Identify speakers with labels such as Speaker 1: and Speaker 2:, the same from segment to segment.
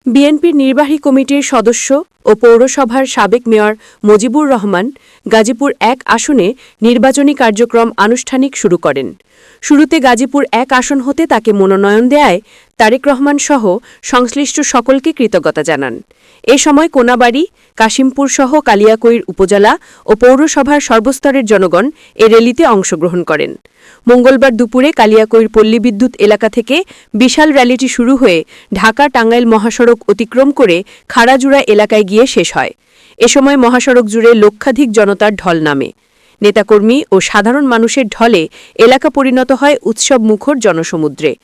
Speaker 1: বিএনপির নির্বাহী কমিটির সদস্য ও পৌরসভার সাবেক মেয়র মজিবুর রহমান গাজীপুর ১ আসনে নির্বাচনী কার্যক্রম আনুষ্ঠানিক শুরু করেন। শুরুতে গাজীপুর ১ আসন হতে তাকে মনোনয়ন দেয়ায় তারেক রহমান সহ সংশ্লিষ্ট সকলকে কৃতজ্ঞতা জানান। এ সময় কোনাবাড়ি, কাশিমপুর সহ কালিয়াকৈর উপজেলা ও পৌরসভার সর্বস্তরের জনগণ এ র্যালিতে অংশগ্রহণ করেন। মঙ্গলবার দুপুরে কালিয়াকৈর পল্লী বিদ্যুৎ এলাকা থেকে বিশাল র্যালিটি শুরু হয়ে ঢাকা-টাঙ্গাইল মহাসড়ক অতিক্রম করে খাড়াজুড়া এলাকায় গিয়ে শেষ হয়। এ সময় মহাসড়ক জুড়ে লক্ষাধিক জনতার ঢল নামে। নেতাকর্মী ও সাধারণ মানুষের ঢলে এলাকা পরিণত হয় উৎসব মুখর জনসমুদ্রে।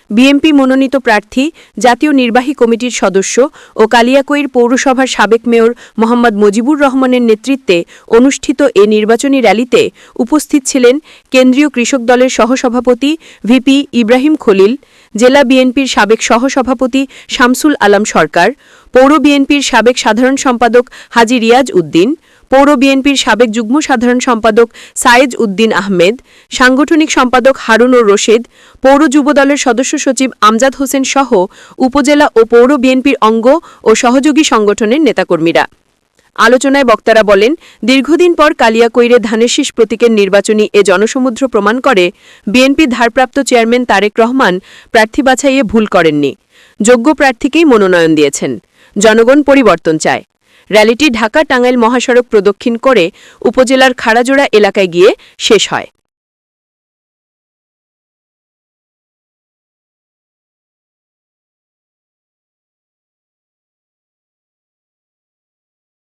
Speaker 1: বিএনপি মনোনীত প্রার্থী, জাতীয় নির্বাহী কমিটির সদস্য ও কালিয়াকৈর পৌরসভার সাবেক মেয়র মোহাম্মদ মজিবুর রহমানের নেতৃত্বে অনুষ্ঠিত এ নির্বাচনী র্যালিতে উপস্থিত ছিলেন কেন্দ্রীয় কৃষক দলের সহসভাপতি ভিপি ইব্রাহিম খলিল, জেলা বিএনপির সাবেক সহসভাপতি শামসুল আলম সরকার, পৌর বিএনপির সাবেক সাধারণ সম্পাদক হাজী রিয়াজ উদ্দিন, পৌর বিএনপির সাবেক যুগ্ম সাধারণ সম্পাদক সায়েজ উদ্দিন আহমেদ, সাংগঠনিক সম্পাদক হারুনুর রশিদ, পৌর যুবদলের সদস্য সচিব আমজাদ হোসেন সহ উপজেলা ও পৌর বিএনপির অঙ্গ ও সহযোগী সংগঠনের নেতাকর্মীরা। আলোচনায় বক্তারা বলেন, দীর্ঘদিন পর কালিয়াকৈরে ধানের শীষ প্রতীকের নির্বাচনী এ জনসমুদ্র প্রমাণ করে বিএনপির ভারপ্রাপ্ত চেয়ারম্যান তারেক রহমান প্রার্থী বাছাইয়ে ভুল করেননি। যোগ্য প্রার্থীকেই মনোনয়ন দিয়েছেন। জনগণ পরিবর্তন চায়। র্যালিটি ঢাকা-টাঙ্গাইল মহাসড়ক প্রদক্ষিণ করে উপজেলার খাড়াজোড়া এলাকায় গিয়ে শেষ হয়।